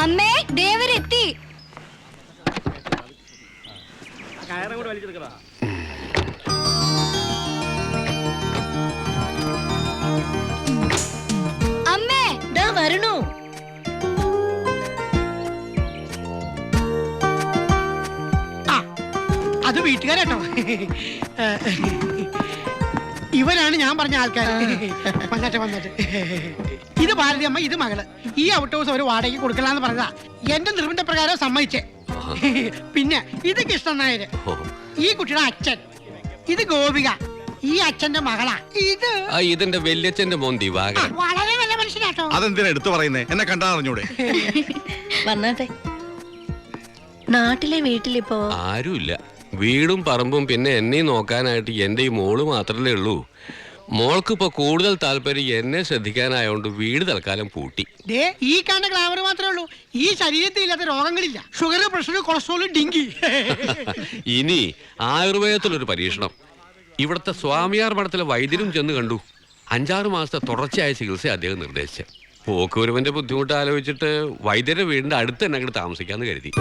അമ്മേ ദേവരെത്തി. അമ്മേ ദാ വരണു. അത് വീട്ടുകാരട്ടോ. ഇവരാണ് ഞാൻ പറഞ്ഞ ആൾക്കാർ. വന്നിട്ട് ഇത് ഭാരതി അമ്മ, ഇത് മകള്. ഈ ഔട്ട് ഹൗസ് ഒരു വാടകയ്ക്ക് കൊടുക്കലാന്ന് പറഞ്ഞതാ. എന്റെ നിർബന്ധപ്രകാരം സമ്മതിച്ചേ. പിന്നെ ഇത് കൃഷ്ണൻ നായര്, ഈ കുട്ടിയുടെ അച്ഛൻ. ഇത് ഗോപിക, ഈ അച്ഛന്റെ മകളാ. ഇത് ഇതിന്റെ വല്യച്ഛന്റെ മോൻ ദിവാകരൻ. വളരെ നല്ല മനുഷ്യനാട്ടോ. അതെന്തിനാ എടുത്തു പറയുന്നേ? എന്നെ കണ്ടാ അറിഞ്ഞൂടെ? വന്നാട്ടെ. നാട്ടിലെ വീട്ടിലിപ്പോ ആരുമില്ല. വീടും പറമ്പും പിന്നെ എന്നെയും നോക്കാനായിട്ട് എന്റെ ഈ മോള് മാത്രമേ ഉള്ളൂ. മോൾക്കിപ്പോ കൂടുതൽ താല്പര്യം എന്നെ ശ്രദ്ധിക്കാനായോണ്ട് വീട് തൽക്കാലം പൂട്ടി. ഈ കാണുന്ന ഗ്ലാമർ മാത്രമേ ഉള്ളൂ. ഈ ശരീരത്തിൽ ഇല്ലാത്ത രോഗങ്ങളില്ല. ഷുഗർ, പ്രഷർ, കൊളസ്ട്രോൾ, ഡിങ്കി. ഇനി ആയുർവേദത്തിലൊരു പരീക്ഷണം. ഇവിടുത്തെ സ്വാമിയാർ മഠത്തിലെ വൈദ്യരും ചെന്ന് കണ്ടു. 5-6 മാസത്തെ തുടർച്ചയായ ചികിത്സ അദ്ദേഹം നിർദ്ദേശിച്ചു. പോക്കുവരവന്റെ ബുദ്ധിമുട്ട് ആലോചിച്ചിട്ട് വൈദ്യരുടെ വീടിന്റെ അടുത്ത് തന്നെ അങ്ങോട്ട് താമസിക്കാന്ന് കരുതി.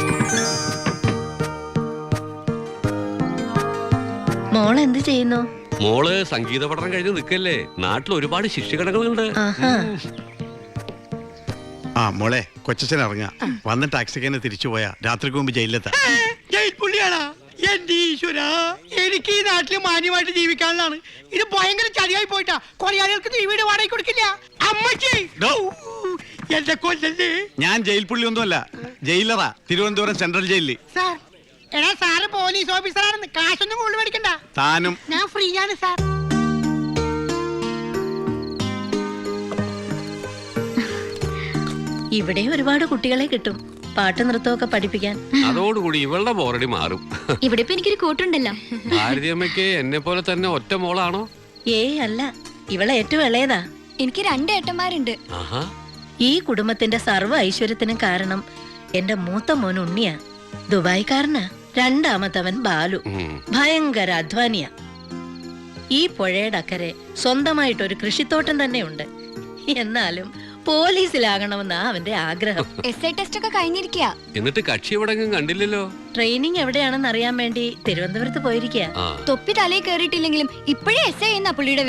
മോൾ എന്ത് ചെയ്യുന്നു? മോള് സംഗീത പഠനം കഴിഞ്ഞ് നിൽക്കല്ലേ. നാട്ടിൽ ഒരുപാട് ശിഷ്യഘടകങ്ങളുണ്ട്. മോളെ, കൊച്ചച്ഛൻ ഇറങ്ങാ. വന്ന് ടാക്സിക്ക് തന്നെ തിരിച്ചു പോയാ രാത്രിക്ക് മുമ്പ് ജയിലിലെത്താ. ജയിൽ പുള്ളിയാണോ? എന്റെ ഈശ്വര, എനിക്ക് ഈ നാട്ടിൽ മാന്യമായിട്ട് ജീവിക്കാനുള്ളതാണ്. ഇത് ഭയങ്കര ചതിയായി പോയിട്ടാ. കൊലയാളികൾക്ക് ഈ വീട് വാടകയ്ക്ക് കൊടുക്കില്ല. അമ്മച്ചി, എന്റെ കൊല്ലല്ലേ. ഞാൻ ജയിൽ പുള്ളി ഒന്നുമല്ല, ജയിലറാ. തിരുവനന്തപുരം സെൻട്രൽ ജയിലിൽ. സാർ, എടാ സാറ് പോലീസ് ഓഫീസറാണെന്ന്. കാശൊന്നും കൂടുതൽ മേടിക്കണ്ട. താനും ഞാൻ ഫ്രീ ആണ് സാർ. ഇവിടെ ഒരുപാട് കുട്ടികളെ കിട്ടും പാട്ട് നൃത്തമൊക്കെ പഠിപ്പിക്കാൻ. അതോടുകൂടി ഇവളുടെ ബോറടി മാറും. ഇവിടെ ഇപ്പൊ എനിക്കൊരു കൂട്ടുണ്ടല്ലോ. ഭാരതിയമ്മയ്ക്ക് എന്നെ പോലെ തന്നെ ഒറ്റ മോളാണോ? ഏയ് അല്ല, ഇവളെ ഏറ്റവും ഇളയതാ. എനിക്ക് 2 ഏട്ടന്മാരുണ്ട്. ഈ കുടുംബത്തിന്റെ സർവ്വ ഐശ്വര്യത്തിനും കാരണം എന്റെ മൂത്ത മോൻ ഉണ്ണിയാ. ദുബായ്ക്കാരനാ. രണ്ടാമത്തവൻ ബാലു, ഭയങ്കര അധ്വാനിയാ. ഈ പുഴയുടെ അക്കരെ സ്വന്തമായിട്ടൊരു കൃഷിത്തോട്ടം തന്നെ ഉണ്ട്. എന്നാലും പോലീസിലാകണമെന്നാ അവന്റെ ആഗ്രഹം. എസ്ഐ ടെസ്റ്റ് ഒക്കെ കഴിഞ്ഞിരിക്കുക. എന്നിട്ട് കക്ഷി എവിടെങ്കിലും കണ്ടില്ലല്ലോ. ട്രെയിനിങ് എവിടെയാണെന്ന് അറിയാൻ വേണ്ടി തിരുവനന്തപുരത്ത് പോയിരിക്കുക. തൊപ്പി തലയിൽ കയറിയിട്ടില്ലെങ്കിലും ഇപ്പോഴേ എസ്ഐ എന്നാ പുള്ളിയുടെ